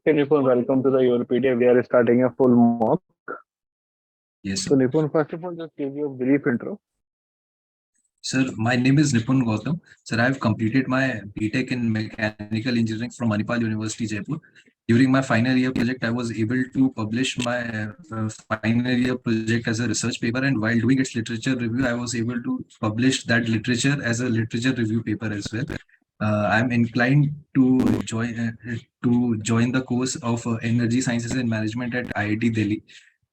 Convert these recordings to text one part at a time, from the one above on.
Okay, Nipun, welcome to the YourPedia. We are starting a full mock. Yes, So, sir. Nipun, first of all, just give you a brief intro. Sir, my name is Nipun Gautam. Sir, I have completed my B.Tech in Mechanical Engineering from Manipal University, Jaipur. During my final year project, I was able to publish my final year project as a research paper, and while doing its literature review, I was able to publish that literature as a literature review paper as well. I'm inclined to join the course of Energy Sciences and Management at IIT Delhi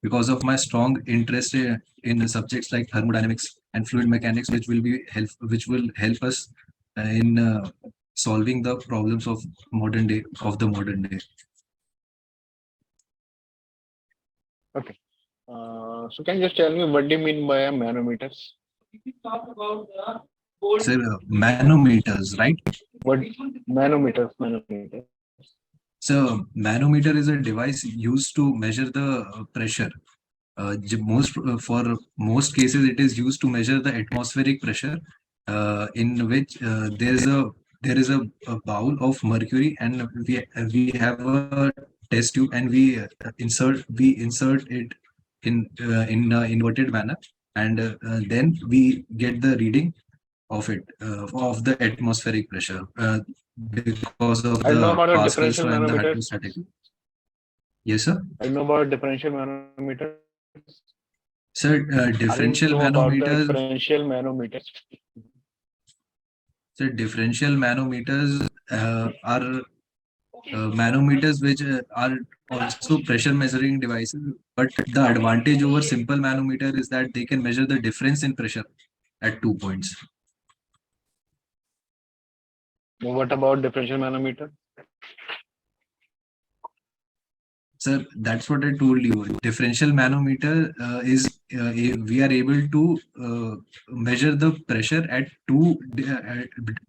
because of my strong interest in subjects like thermodynamics and fluid mechanics, which will help us in solving the problems of the modern day. Okay. So, can you just tell me what do you mean by a manometers? Sir, manometers, right? What manometers? So manometer is a device used to measure the pressure. For most cases, it is used to measure the atmospheric pressure, in which there is a bowl of mercury, and we have a test tube, and we insert it in inverted manner, and then we get the reading of it of the atmospheric pressure because of I know the about a Pascal's differential law and the manometer. hydrostatic. Yes, sir. I know about differential manometer. Sir, differential Know about the manometers. differential manometers. So differential manometers are manometers which are also pressure measuring devices. But the advantage over simple manometer is that they can measure the difference in pressure at 2 points. What about differential manometer? Sir, that's what I told you. Differential manometer we are able to measure the pressure at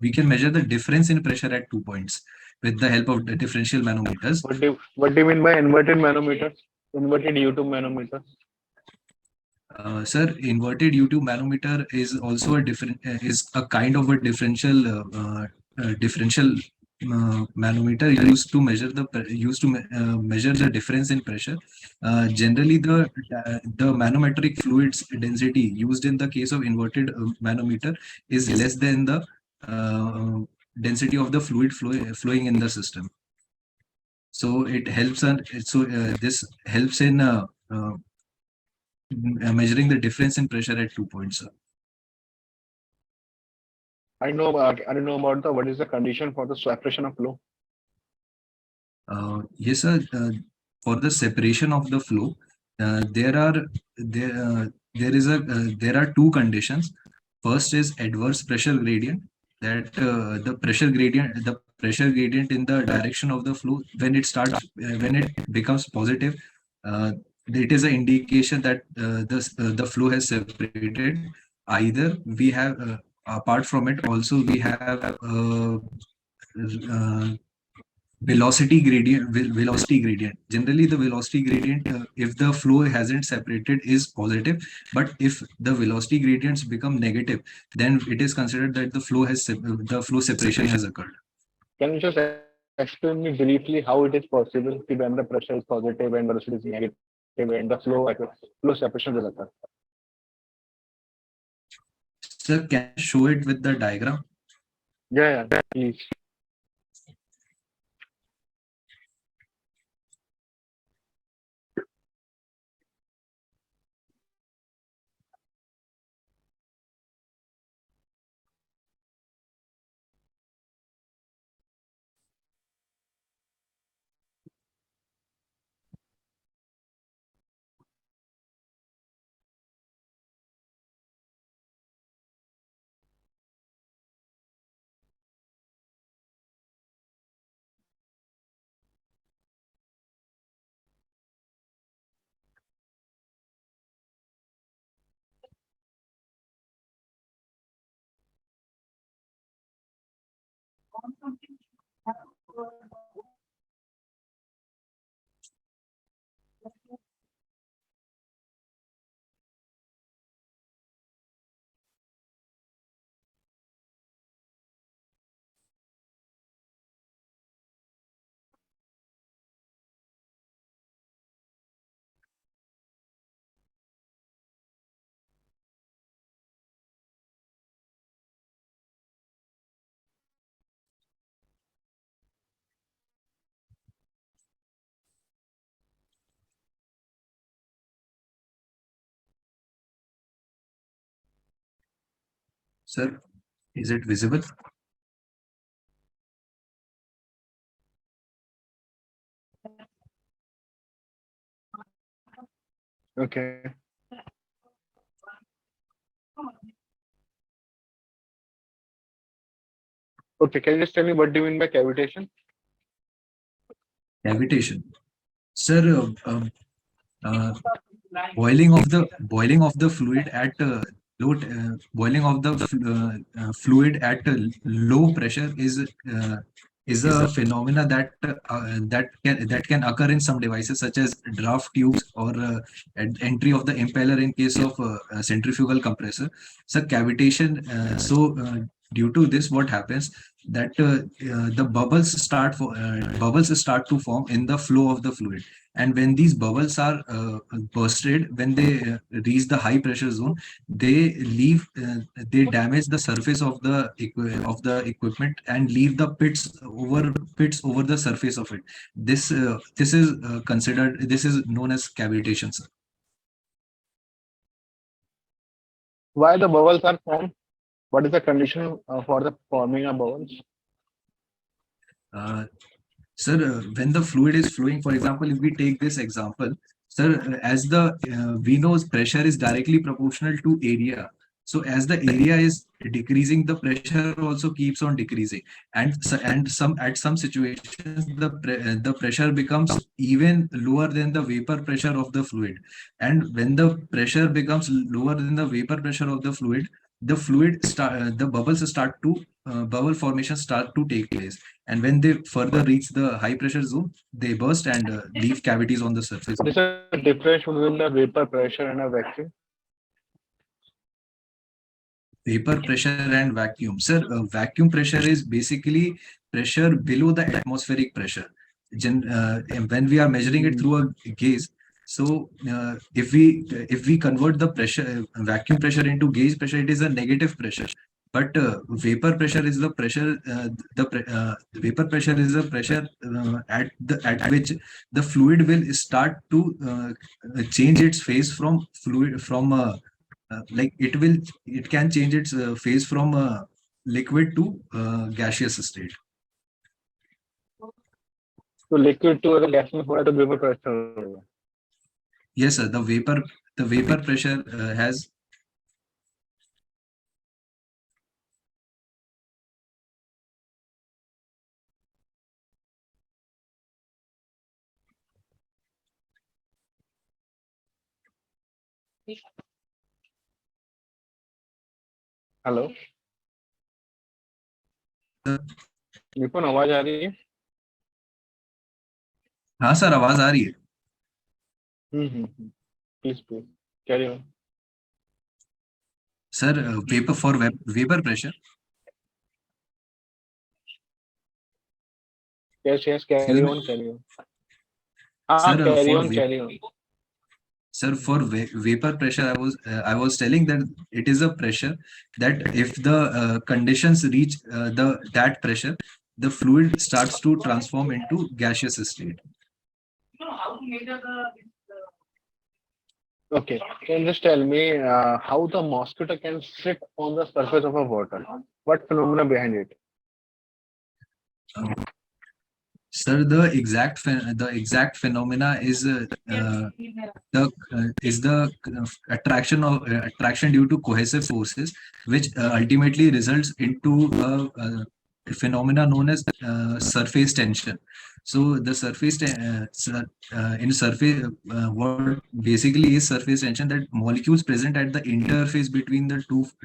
we can measure the difference in pressure at 2 points with the help of the differential manometers. What do you mean by inverted manometer? Inverted U-tube manometer? Sir, inverted U-tube manometer is also is a kind of a differential manometer used to measure the difference in pressure. Generally, the manometric fluid's density used in the case of inverted manometer is less than the density of the fluid flowing in the system. So it helps, this helps in measuring the difference in pressure at 2 points, sir. I don't know about what is the condition for the separation of flow. Yes, sir. For the separation of the flow, there are two conditions. First is adverse pressure gradient. That the pressure gradient in the direction of the flow when it becomes positive, it is an indication that the flow has separated. Either we have apart from it also we have uh, velocity gradient. Generally the velocity gradient, if the flow hasn't separated, is positive, but if the velocity gradients become negative, then it is considered that the flow separation has occurred. Can you just explain me briefly how it is possible when the pressure is positive and velocity is negative and the flow separation will occur? Sir, can I show it with the diagram? Yeah, please. Sir, is it visible? Okay. Okay, can you just tell me what do you mean by cavitation? Cavitation. Sir, uh, boiling of the fluid at boiling of the fluid at low pressure is a phenomena that can occur in some devices such as draft tubes or entry of the impeller in case of centrifugal compressor. So cavitation. Due to this, what happens that the bubbles start to form in the flow of the fluid, and when these bubbles are bursted, when they reach the high pressure zone, they damage the surface of the equipment and leave the pits over the surface of it. This is known as cavitation, sir. Why the bubbles are formed? What is the condition for the forming of bubbles? Uh, Sir, when the fluid is flowing, for example, if we take this example, sir, as the we know pressure is directly proportional to area. So as the area is decreasing, the pressure also keeps on decreasing, and some at some situations the pressure becomes even lower than the vapor pressure of the fluid. And when the pressure becomes lower than the vapor pressure of the bubbles start to bubble formation start to take place, and when they further reach the high pressure zone, they burst and leave cavities on the surface. What is the difference between the vapor pressure and a vacuum? Vapor pressure and vacuum. Sir, vacuum pressure is basically pressure below the atmospheric pressure. And when we are measuring it through a gauge, so if we convert the vacuum pressure into gauge pressure, it is a negative pressure. But vapor pressure is the pressure. Vapor pressure is the pressure at which the fluid will start to change its phase from fluid from like it can change its phase from liquid to gaseous state. So liquid to अगर gas में होगा तो vapor pressure होगा. Yes, sir. The vapor pressure has. Hello. निपुण आवाज आ रही है? हाँ सर, आवाज आ रही है. Please carry on. Sir, vapor pressure. Yes, carry on. Sir, Carry on. Sir, for vapor pressure, I was telling that it is a pressure that if the conditions reach that pressure, the fluid starts to transform into gaseous state. Okay, can you just tell me how the mosquito can sit on the surface of a water? What phenomena behind it? Sir, the exact phenomena is the attraction due to cohesive forces, which ultimately results into a phenomena known as surface tension. So the what basically is surface tension, that molecules present at the interface between the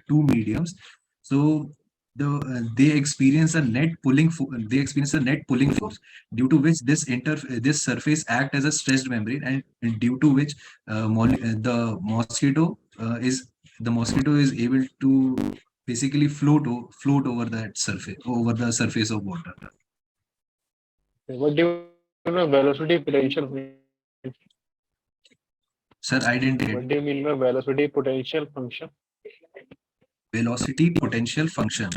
two mediums. So they experience a net pulling force, due to which this surface act as a stressed membrane, and due to which the mosquito is able to basically float over the surface of water. What do you mean by velocity potential? Sir, I didn't get. What do you mean by velocity potential function? Velocity potential function.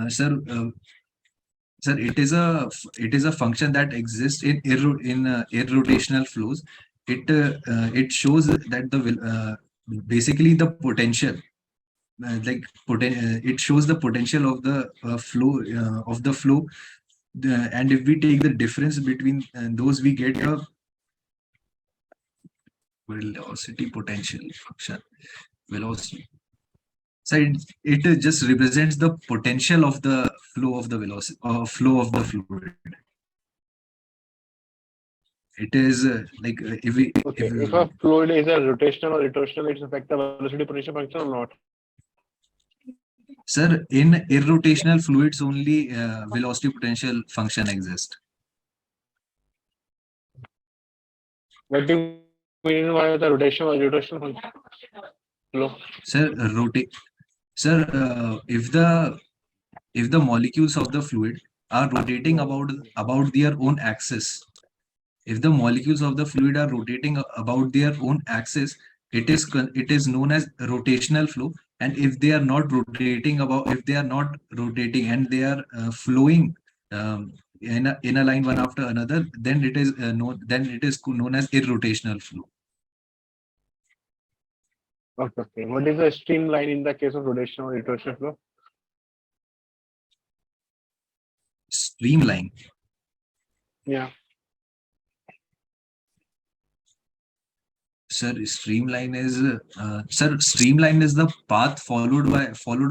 Sir, it is a function that exists in irrotational flows. It shows that basically the potential it shows the potential of the flow, and if we take the difference between those, we get a velocity potential function. Velocity. So it just represents the potential of the flow of the velocity flow of the fluid. It is if Okay, if a fluid is a rotational or rotational, it's affect the velocity potential function or not? sir, in irrotational fluids only velocity potential function exists. What do you mean by the rotational function? Flow. Sir, if the molecules of the fluid are rotating about their own axis, if the molecules of the fluid are rotating about their own axis, it is known as rotational flow. And if they are not rotating and they are flowing in a line one after another, then it is known as irrotational flow. Okay, okay. What is the streamline in the case of rotational or rotational flow? Streamline. Yeah. Sir, streamline is the path followed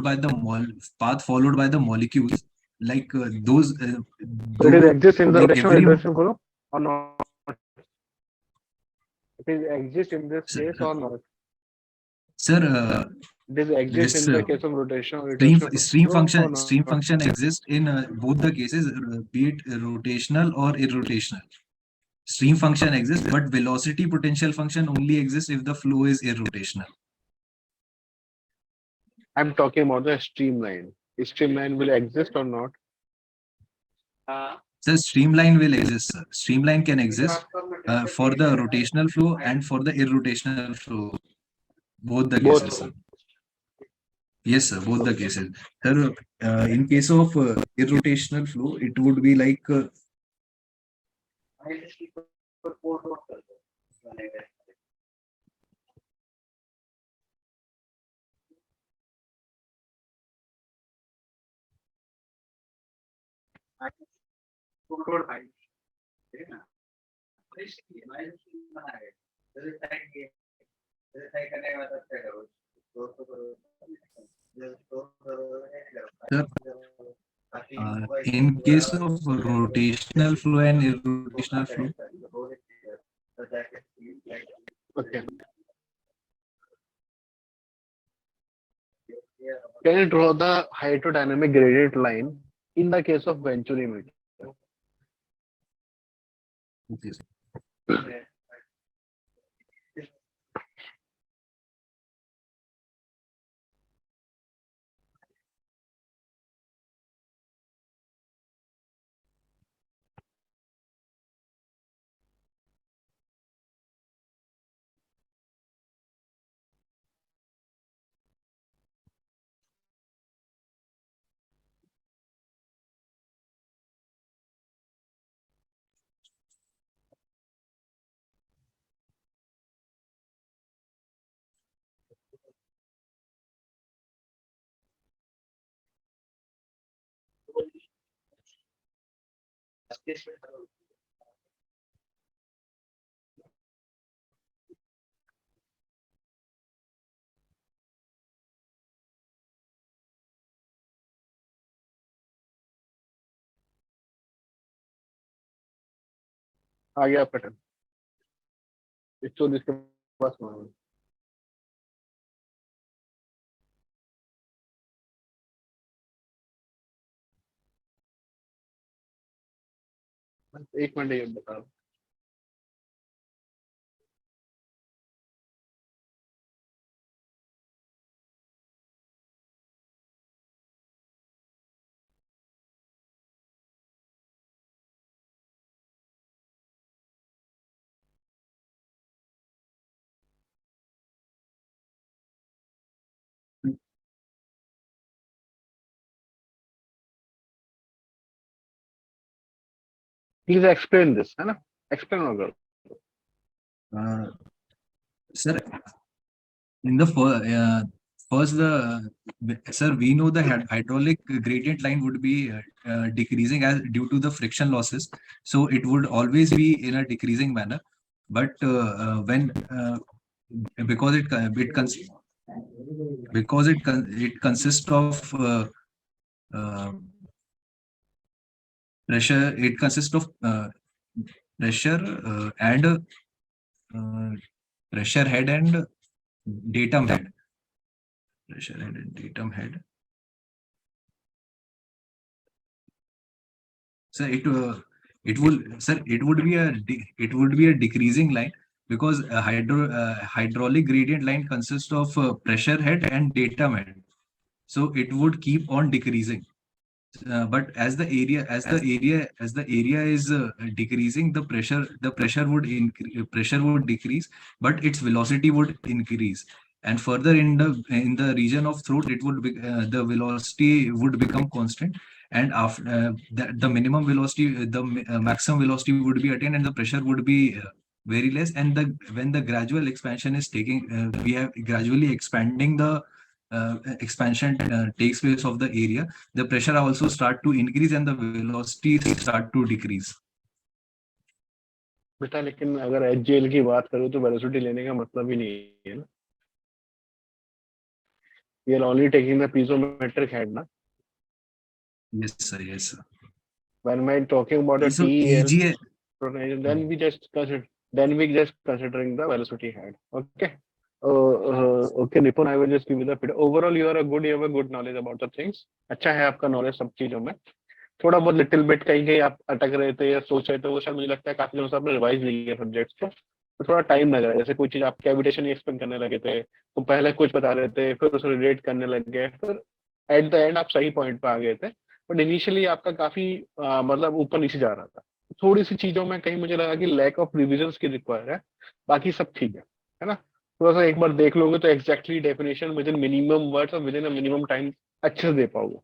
by the molecules, like those So it is though exists in the like rotational or every rotational flow or not? It is exist in this sir, case or not? sir It is exist this in the case of rotational or stream rotational stream flow or function not? exists in both the cases, be it rotational or irrotational. Stream function exists, but velocity potential function only exists if the flow is irrotational. I'm talking about the streamline. Is streamline will exist or not? So streamline will exist, sir. Streamline can exist for the rotational flow and for the irrotational flow. Both the cases, Both. sir. Yes, sir. Both the cases. Sir, in case of irrotational flow, it would be like sir, in case of rotational flow and irrotational flow. Okay. Can you draw the hydrodynamic gradient line in the case of Venturi meter? Okay, sir. आ गया pattern इसको इसके पास मानो एक minute ये बता please explain this है ना explain होगा Sir, in the First, sir, we know the hydraulic gradient line would be decreasing as due to the friction losses. So it would always be in a decreasing manner. But when because it consists of uh, pressure. It consists of pressure and uh, pressure head and datum head. Pressure head and datum head. So it will, sir, it would be a decreasing line because a hydraulic gradient line consists of pressure head and datum head. So it would keep on decreasing. But as the area is decreasing, pressure would decrease, but its velocity would increase. And further in the region of throat, the velocity would become constant, and after the minimum velocity, maximum velocity would be attained, and the pressure would be very less. And when the gradual expansion is taking, we have gradually expanding the expansion takes place of the area, the pressure also start to increase and the velocity start to decrease. बेटा लेकिन अगर HGL की बात करूँ तो velocity लेने का मतलब ही नहीं है ना. We are only taking the piezometric head ना. Yes sir, yes sir. When we're talking about a So TEL, EGA, then we just considering the velocity head. Okay. Okay, Nipun, I will just give you the feedback. Overall, you have a good knowledge about the things. अच्छा है आपका knowledge सब चीजों में. थोड़ा बहुत little bit कहीं कहीं आप अटक रहे थे या सोच रहे थे, वो शायद मुझे लगता है काफी दिनों से आपने रिवाइज नहीं किया सब्जेक्ट्स को, तो थोड़ा टाइम लग रहा है. जैसे कोई चीज आप कैविटेशन एक्सप्लेन करने लगे थे, तो पहले कुछ बता रहे थे, फिर उसे रिलेट करने लग गए, फिर एट द एंड आप सही पॉइंट पे आ गए थे. बट इनिशियली आपका काफी मतलब ऊपर नीचे जा रहा था. थोड़ी सी चीजों में कहीं मुझे लगा कि लैक ऑफ रिविजन की रिक्वायर है. बाकी सब ठीक है ना. थोड़ा सा एक बार देख लोगे तो exactly definition with in minimum words और विद इन मिनिमम टाइम अच्छे से दे पाओगे.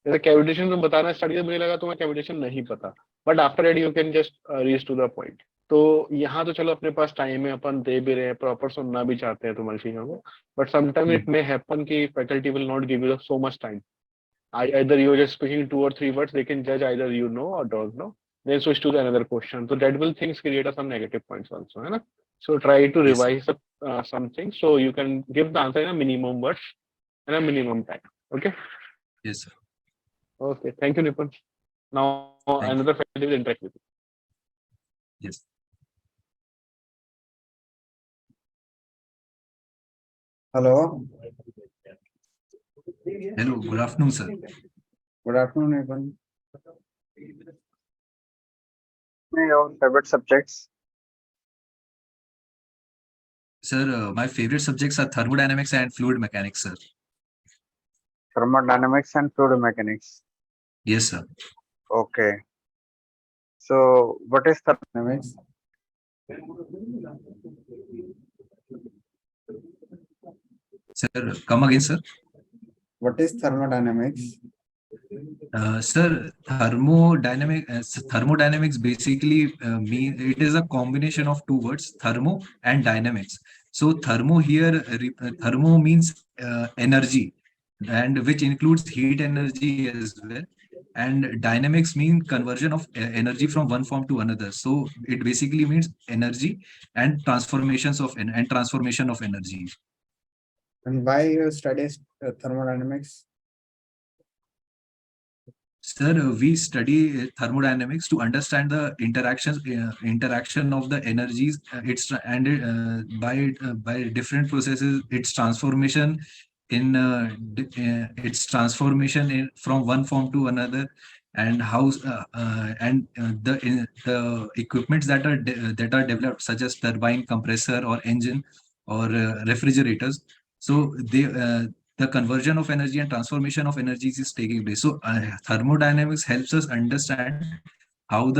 जैसे कैविटेशन में बताना स्टार्ट किया, मुझे लगा तुम्हें कैविटेशन नहीं पता, but after it you can just reach to the point. तो यहाँ तो चलो अपने पास टाइम है, अपन दे भी रहे हैं, प्रॉपर सुनना भी चाहते हैं तुम्हारी चीजों को, but sometime it may happen कि faculty will not give you so much time. Either you're just speaking 2 or 3 words, they can judge either you know or don't know, then switch to the another question. So that will things create some negative points also, है ना? So try to yes, revise something so you can give the answer in a minimum words and a minimum time. Okay. yes sir. Okay. Thank you, Nipun. Now Thank another faculty will interact with you. you. Yes. Hello. Hello, good afternoon sir. Good afternoon, everyone. Your favorite subjects? Sir, my favorite subjects are thermodynamics and fluid mechanics sir. Thermodynamics and fluid mechanics. Yes sir. Okay. So, what is thermodynamics? Sir, come again sir. What is thermodynamics? Sir, thermodynamics basically mean it is a combination of two words, thermo and dynamics. So thermo means energy, and which includes heat energy as well. And dynamics mean conversion of energy from one form to another. So it basically means energy and transformation of energy. And why you study thermodynamics? Sir, we study thermodynamics to understand the interaction of the energies. By different processes, its transformation from one form to another, and the equipments that are developed, such as turbine, compressor, or engine, or refrigerators. So the conversion of energy and transformation of energies is taking place. So thermodynamics helps us understand how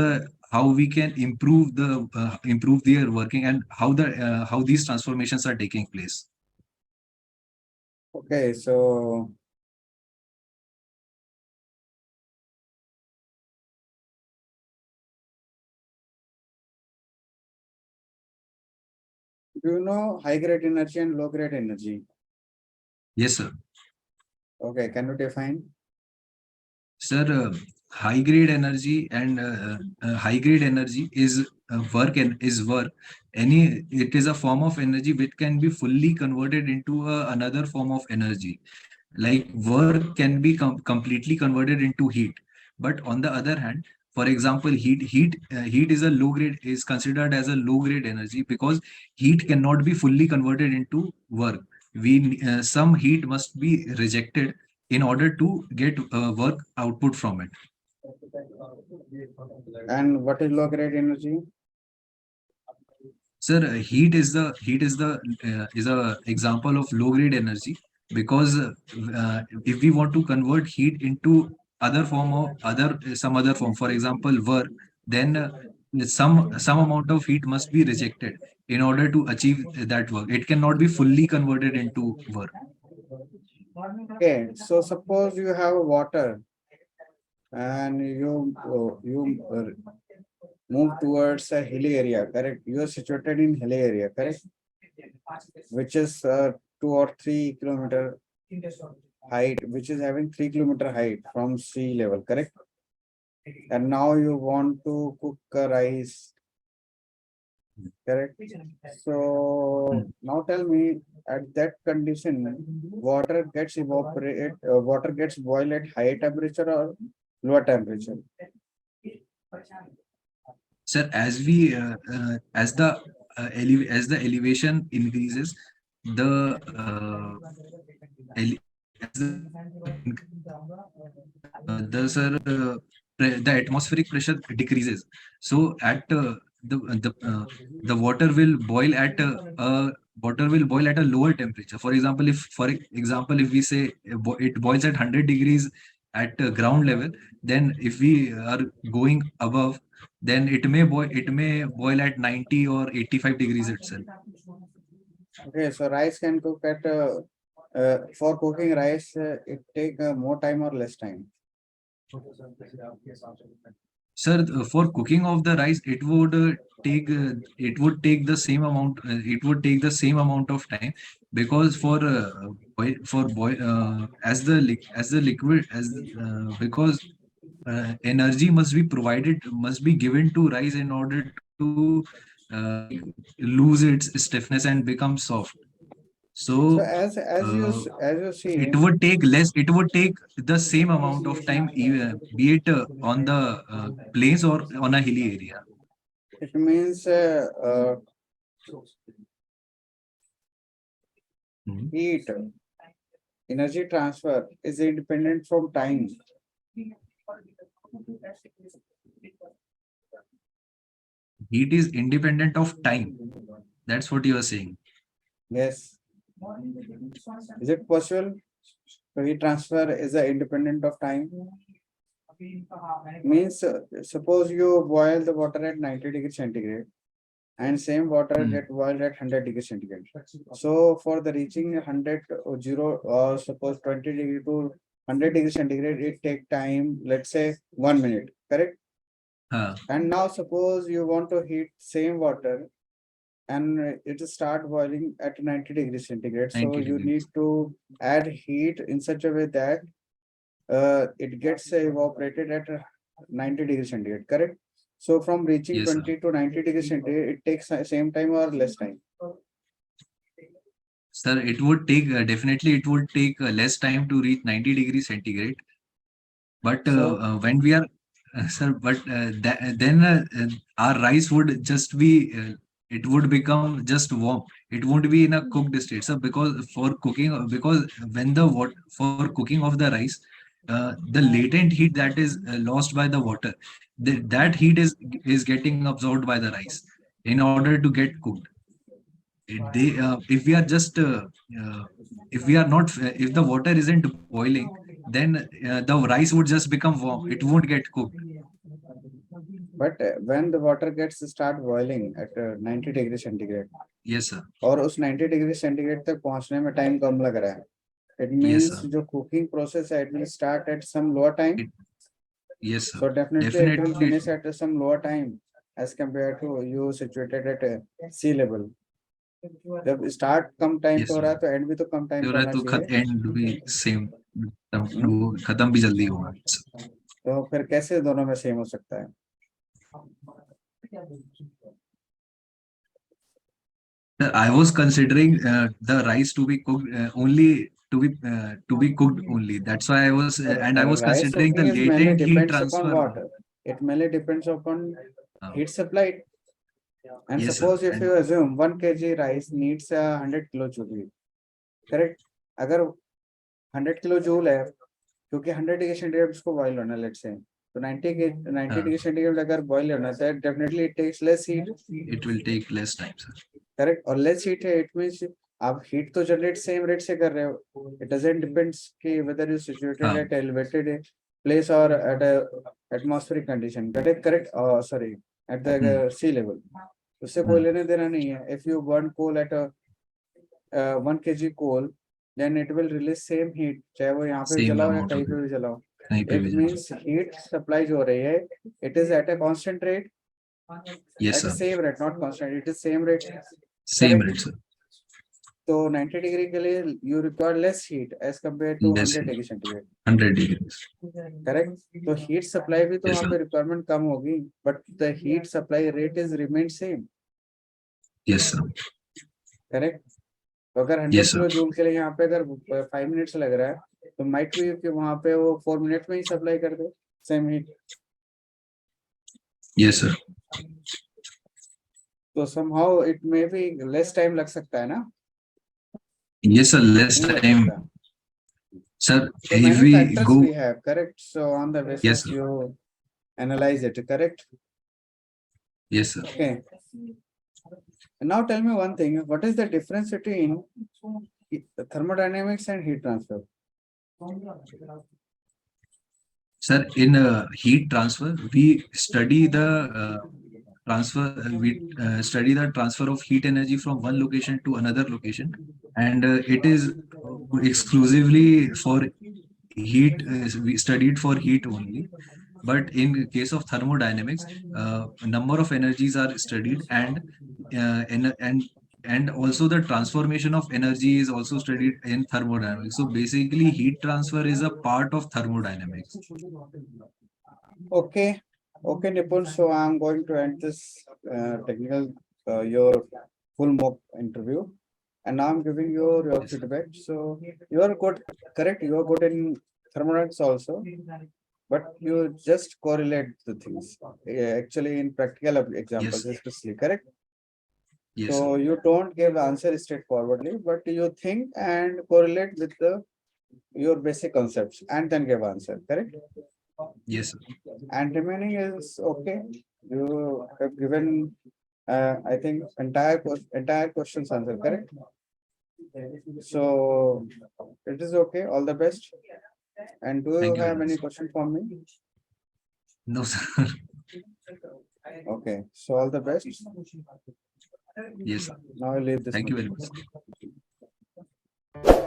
we can improve their working, and how these transformations are taking place. Okay, so do you know high grade energy and low grade energy? Yes sir. Okay, can you define? Sir, high grade energy and high grade energy is work and is work. It is a form of energy which can be fully converted into another form of energy. Like work can be completely converted into heat. But on the other hand, for example, heat is a low grade, is considered as a low grade energy because heat cannot be fully converted into work. Some heat must be rejected in order to get work output from it. And what is low grade energy? Sir, heat is a example of low grade energy because if we want to convert heat into other form of other some other form, for example, work, then some amount of heat must be rejected in order to achieve that work. It cannot be fully converted into work. Okay, so suppose you have water and move towards a hilly area, correct? You are situated in hilly area, correct? Which is 2 or 3 kilometer height, which is having 3 kilometer height from sea level, correct? And now you want to cook a rice, correct? So now tell me, at that condition, water gets water gets boiled at high temperature or lower temperature? Sir, as the elevation increases, the ele- as the atmospheric pressure decreases. So at the water will boil at a lower temperature. For example, if we say it boils at 100 degrees at ground level, then if we are going above, then it may boil at 90 or 85 degrees itself. Okay, so rice can cook at for cooking rice, it take more time or less time? Sir, for cooking of the rice, it would take the same amount. It would take the same amount of time because as the liquid as because energy must be given to rice in order to lose its stiffness and become soft. So So as you see, it would take the same amount of time, be it on the plains or on a hilly area. it means Mhm. heat energy transfer is independent from time. Heat is independent of time. That's what you are saying. Yes. Is it possible? Heat transfer is independent of time. Means suppose you boil the water at 90 degrees centigrade and same water Hmm. get boiled at 100 degrees centigrade. So for the reaching 100 or 0 or suppose 20 degree to 100 degrees centigrade, it take time, let's say 1 minute, correct? And now suppose you want to heat same water and it will start boiling at 90 degrees centigrade. So 90 you degrees. need to add heat in such a way that it gets evaporated at 90 degrees centigrade, correct? So from reaching Yes, sir. 20 to 90 degrees centigrade, it takes same time or less time? Sir, it would take definitely it would take less time to reach 90 degrees centigrade. But when we are, sir, but then our rice would just be, it would become just warm. It won't be in a cooked state. So because when for cooking of the rice, the latent heat that is lost by the water, that heat is getting absorbed by the rice in order to get cooked. If we are just if we are not if the water isn't boiling, then the rice would just become warm. It won't get cooked. But when the water gets start boiling at 90 degrees centigrade, Yes, sir. और उस 90 degree centigrade तक पहुंचने में time कम लग रहा है, it Yes, means sir. जो cooking process है, it will start at some lower time. Yes, sir. So definitely it will Definitely. finish at some lower time as compared to you situated at sea level. जब start कम time Yes, पे हो sir. रहा है तो end भी तो कम time पे होना चाहिए. End be same. वो खत्म भी जल्दी होगा। तो फिर कैसे दोनों में सेम हो सकता है? I was considering the rice to be cooked only to be cooked only. That's why I was and I was Rice considering the cooking is mainly latent heat depends upon transfer. what? It mainly depends upon Uh, heat supply. And yes, sir. suppose if you assume 1 kg rice needs 100 kilojoule, correct? अगर 100 kilojoule है, क्योंकि 100 degree centigrade उसको boil होना, let's say, तो 90 degree centigrade अगर boil होना है, definitely it takes less heat. It will take less time, sir. Correct. और लेस हीट है, इट मींस आप हीट तो जनरेट सेम रेट से कर रहे हो. इट डजंट डिपेंड्स कि whether you situated at elevated place और at atmospheric condition. Correct. Correct. Sorry, at the sea level. उससे कोई लेने देना नहीं है. If you burn coal at 1 kg coal, then it will release same heat, चाहे वो यहाँ पे जलाओ या कहीं पे भी जलाओ. It means heat supply जो हो रही है, it is at a constant rate. Yes, at sir. the same rate, not constant. It is same rate. Same rate, sir. तो 90 डिग्री के लिए you require less heat as compared to 100 degree centigrade. 100 degrees. Correct. तो heat supply भी तो Yes, वहाँ पे requirement कम होगी, but the heat supply rate is remain same. Yes, sir. Correct. तो अगर 100 किलो जूल के लिए यहाँ पे अगर 5 मिनट्स लग रहा है, तो माइट भी कि वहाँ पे वो 4 मिनट में ही सप्लाई कर दे सेम हीट. Yes, sir. तो somehow it may be less time लग सकता है ना? Yes, sir. Less time. Sir, so if many we factors go, we have. Correct. So on the basis yes, sir. you analyze it. Correct. Yes, sir. Okay. Now tell me one thing. What is the difference between thermodynamics and heat transfer? Sir, in heat transfer, we study the study the transfer of heat energy from one location to another location, and it is exclusively for heat. We studied for heat only. But in case of thermodynamics, number of energies are studied, and also the transformation of energy is also studied in thermodynamics. So basically, heat transfer is a part of thermodynamics. Okay. Okay, Nipun. So I'm going to end this technical your full mock interview, and now I'm giving you your feedback. So you are good. Correct. You are good in thermodynamics also, but you just correlate the things. Actually, in practical examples, Yes. especially. Correct. Yes, So sir. you don't give answer straightforwardly, but you think and correlate with your basic concepts and then give answer. Correct. Yes, sir. And remaining is okay. You have given, I think, entire questions answer. Correct. So it is okay. All the best. And do you Thank you have very any much. question for me? No, sir. Okay. So all the best. Yes, sir. Now I leave this. Thank you meeting. very much.